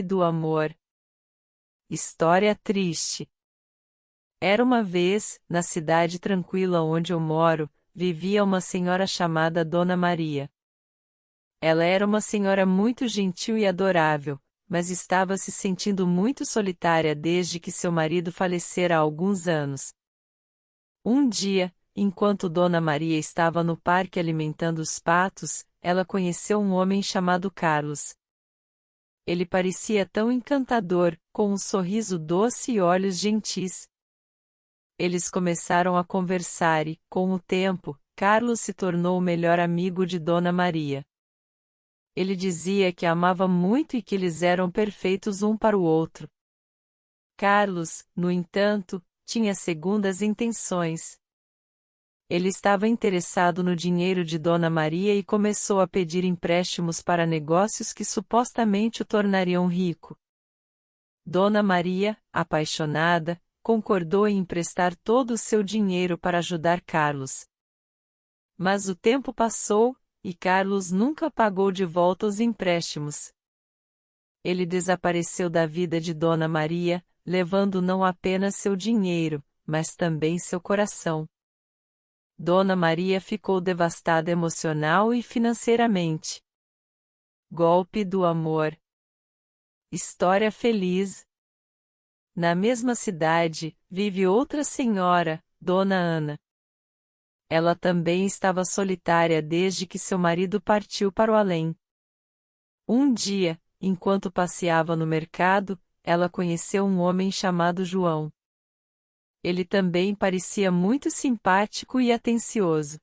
do amor. História triste. Era uma vez, na cidade tranquila onde eu moro, vivia uma senhora chamada Dona Maria. Ela era uma senhora muito gentil e adorável, mas estava se sentindo muito solitária desde que seu marido falecera há alguns anos. Um dia, enquanto Dona Maria estava no parque alimentando os patos, ela conheceu um homem chamado Carlos. Ele parecia tão encantador, com um sorriso doce e olhos gentis. Eles começaram a conversar e, com o tempo, Carlos se tornou o melhor amigo de Dona Maria. Ele dizia que a amava muito e que eles eram perfeitos um para o outro. Carlos, no entanto, tinha segundas intenções. Ele estava interessado no dinheiro de Dona Maria e começou a pedir empréstimos para negócios que supostamente o tornariam rico. Dona Maria, apaixonada, concordou em emprestar todo o seu dinheiro para ajudar Carlos. Mas o tempo passou, e Carlos nunca pagou de volta os empréstimos. Ele desapareceu da vida de Dona Maria, levando não apenas seu dinheiro, mas também seu coração. Dona Maria ficou devastada emocional e financeiramente. Golpe do amor. História feliz. Na mesma cidade, vive outra senhora, Dona Ana. Ela também estava solitária desde que seu marido partiu para o além. Um dia, enquanto passeava no mercado, ela conheceu um homem chamado João. Ele também parecia muito simpático e atencioso.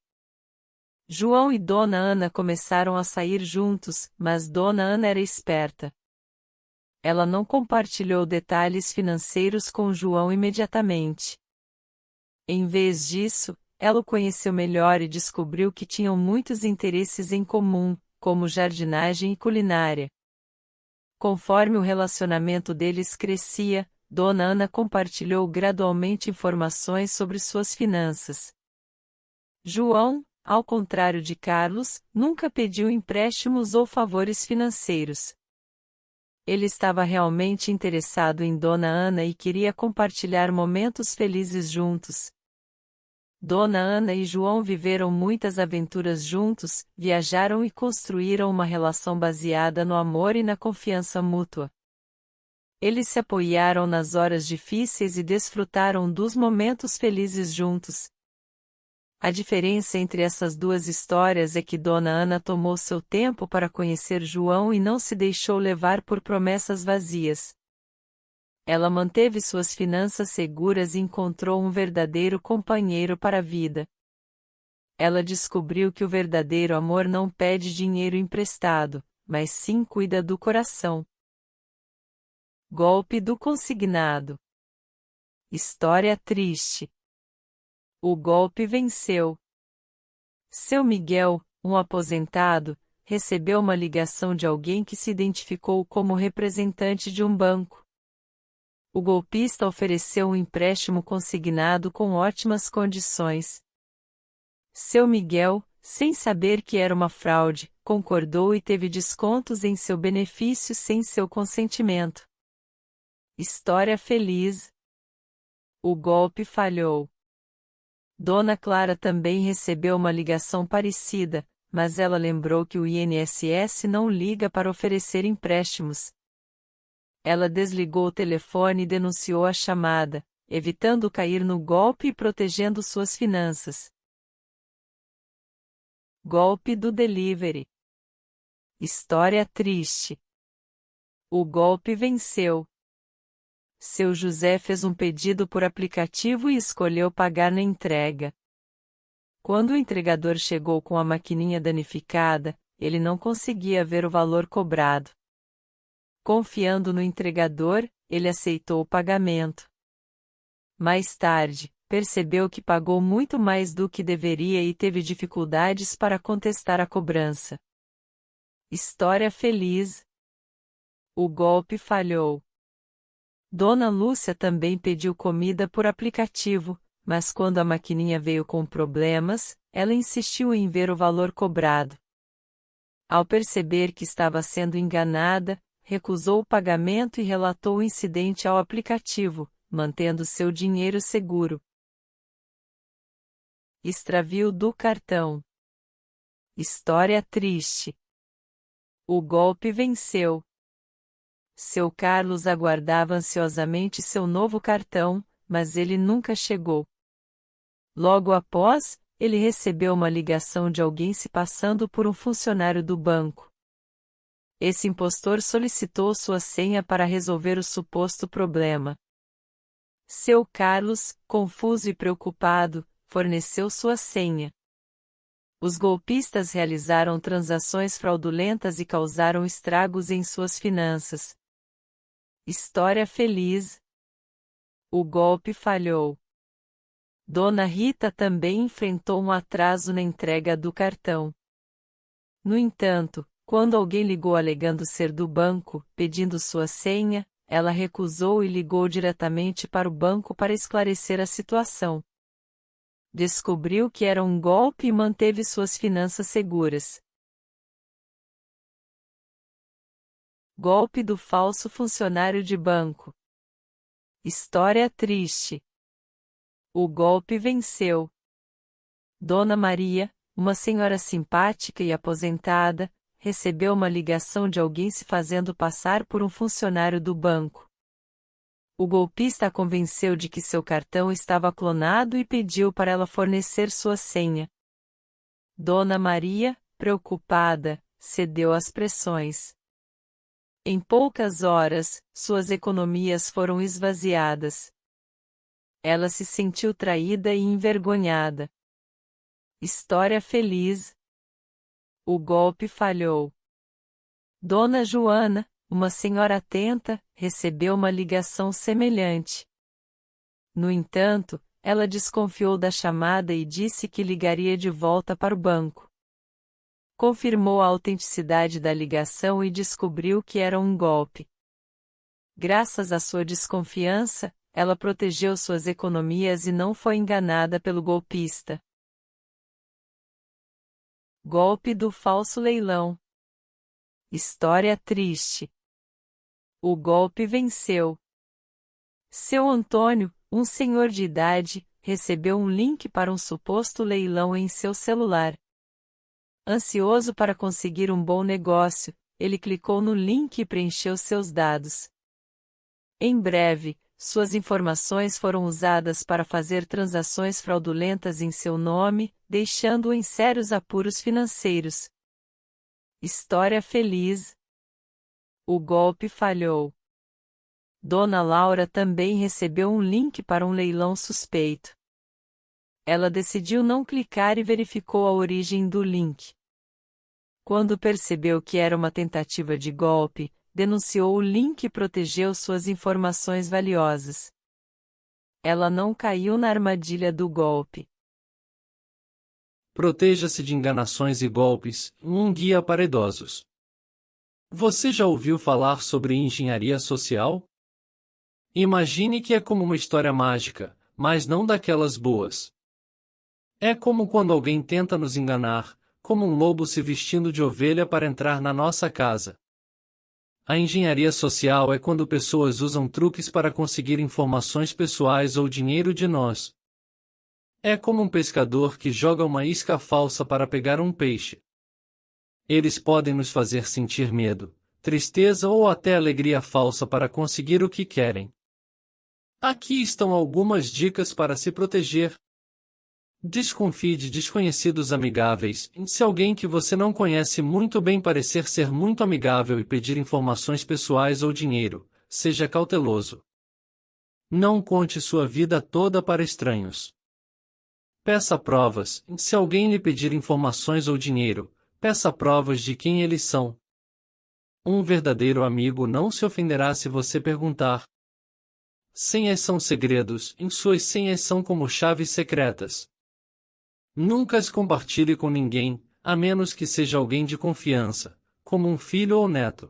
João e Dona Ana começaram a sair juntos, mas Dona Ana era esperta. Ela não compartilhou detalhes financeiros com João imediatamente. Em vez disso, ela o conheceu melhor e descobriu que tinham muitos interesses em comum, como jardinagem e culinária. Conforme o relacionamento deles crescia, Dona Ana compartilhou gradualmente informações sobre suas finanças. João, ao contrário de Carlos, nunca pediu empréstimos ou favores financeiros. Ele estava realmente interessado em Dona Ana e queria compartilhar momentos felizes juntos. Dona Ana e João viveram muitas aventuras juntos, viajaram e construíram uma relação baseada no amor e na confiança mútua. Eles se apoiaram nas horas difíceis e desfrutaram dos momentos felizes juntos. A diferença entre essas duas histórias é que Dona Ana tomou seu tempo para conhecer João e não se deixou levar por promessas vazias. Ela manteve suas finanças seguras e encontrou um verdadeiro companheiro para a vida. Ela descobriu que o verdadeiro amor não pede dinheiro emprestado, mas sim cuida do coração. Golpe do consignado. História triste. O golpe venceu. Seu Miguel, um aposentado, recebeu uma ligação de alguém que se identificou como representante de um banco. O golpista ofereceu um empréstimo consignado com ótimas condições. Seu Miguel, sem saber que era uma fraude, concordou e teve descontos em seu benefício sem seu consentimento. História feliz. O golpe falhou. Dona Clara também recebeu uma ligação parecida, mas ela lembrou que o INSS não liga para oferecer empréstimos. Ela desligou o telefone e denunciou a chamada, evitando cair no golpe e protegendo suas finanças. Golpe do delivery. História triste. O golpe venceu. Seu José fez um pedido por aplicativo e escolheu pagar na entrega. Quando o entregador chegou com a maquininha danificada, ele não conseguia ver o valor cobrado. Confiando no entregador, ele aceitou o pagamento. Mais tarde, percebeu que pagou muito mais do que deveria e teve dificuldades para contestar a cobrança. História feliz. O golpe falhou. Dona Lúcia também pediu comida por aplicativo, mas quando a maquininha veio com problemas, ela insistiu em ver o valor cobrado. Ao perceber que estava sendo enganada, recusou o pagamento e relatou o incidente ao aplicativo, mantendo seu dinheiro seguro. Extravio do cartão. História triste. O golpe venceu. Seu Carlos aguardava ansiosamente seu novo cartão, mas ele nunca chegou. Logo após, ele recebeu uma ligação de alguém se passando por um funcionário do banco. Esse impostor solicitou sua senha para resolver o suposto problema. Seu Carlos, confuso e preocupado, forneceu sua senha. Os golpistas realizaram transações fraudulentas e causaram estragos em suas finanças. História feliz. O golpe falhou. Dona Rita também enfrentou um atraso na entrega do cartão. No entanto, quando alguém ligou alegando ser do banco, pedindo sua senha, ela recusou e ligou diretamente para o banco para esclarecer a situação. Descobriu que era um golpe e manteve suas finanças seguras. Golpe do falso funcionário de banco. História triste. O golpe venceu. Dona Maria, uma senhora simpática e aposentada, recebeu uma ligação de alguém se fazendo passar por um funcionário do banco. O golpista a convenceu de que seu cartão estava clonado e pediu para ela fornecer sua senha. Dona Maria, preocupada, cedeu às pressões. Em poucas horas, suas economias foram esvaziadas. Ela se sentiu traída e envergonhada. História feliz. O golpe falhou. Dona Joana, uma senhora atenta, recebeu uma ligação semelhante. No entanto, ela desconfiou da chamada e disse que ligaria de volta para o banco. Confirmou a autenticidade da ligação e descobriu que era um golpe. Graças à sua desconfiança, ela protegeu suas economias e não foi enganada pelo golpista. Golpe do falso leilão. História triste. O golpe venceu. Seu Antônio, um senhor de idade, recebeu um link para um suposto leilão em seu celular. Ansioso para conseguir um bom negócio, ele clicou no link e preencheu seus dados. Em breve, suas informações foram usadas para fazer transações fraudulentas em seu nome, deixando-o em sérios apuros financeiros. História feliz. O golpe falhou. Dona Laura também recebeu um link para um leilão suspeito. Ela decidiu não clicar e verificou a origem do link. Quando percebeu que era uma tentativa de golpe, denunciou o link e protegeu suas informações valiosas. Ela não caiu na armadilha do golpe. Proteja-se de enganações e golpes, um guia para idosos. Você já ouviu falar sobre engenharia social? Imagine que é como uma história mágica, mas não daquelas boas. É como quando alguém tenta nos enganar, como um lobo se vestindo de ovelha para entrar na nossa casa. A engenharia social é quando pessoas usam truques para conseguir informações pessoais ou dinheiro de nós. É como um pescador que joga uma isca falsa para pegar um peixe. Eles podem nos fazer sentir medo, tristeza ou até alegria falsa para conseguir o que querem. Aqui estão algumas dicas para se proteger. Desconfie de desconhecidos amigáveis. Se alguém que você não conhece muito bem parecer ser muito amigável e pedir informações pessoais ou dinheiro, seja cauteloso. Não conte sua vida toda para estranhos. Peça provas. Se alguém lhe pedir informações ou dinheiro, peça provas de quem eles são. Um verdadeiro amigo não se ofenderá se você perguntar. Senhas são segredos, suas senhas são como chaves secretas. Nunca as compartilhe com ninguém, a menos que seja alguém de confiança, como um filho ou neto.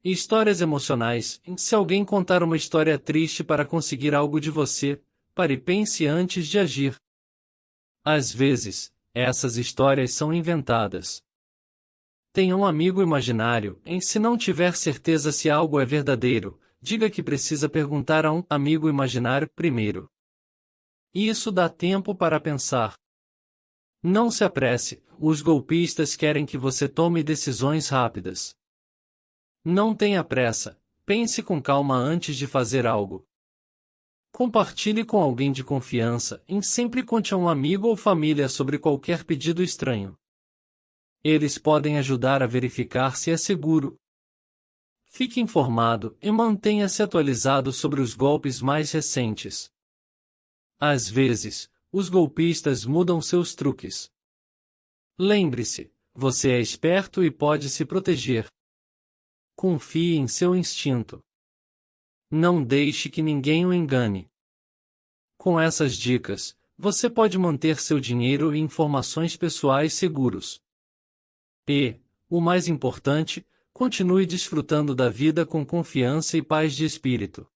Histórias emocionais. Se alguém contar uma história triste para conseguir algo de você, pare e pense antes de agir. Às vezes, essas histórias são inventadas. Tenha um amigo imaginário, e se não tiver certeza se algo é verdadeiro, diga que precisa perguntar a um amigo imaginário primeiro. Isso dá tempo para pensar. Não se apresse, os golpistas querem que você tome decisões rápidas. Não tenha pressa, pense com calma antes de fazer algo. Compartilhe com alguém de confiança e sempre conte a um amigo ou família sobre qualquer pedido estranho. Eles podem ajudar a verificar se é seguro. Fique informado e mantenha-se atualizado sobre os golpes mais recentes. Às vezes, os golpistas mudam seus truques. Lembre-se, você é esperto e pode se proteger. Confie em seu instinto. Não deixe que ninguém o engane. Com essas dicas, você pode manter seu dinheiro e informações pessoais seguros. E, o mais importante, continue desfrutando da vida com confiança e paz de espírito.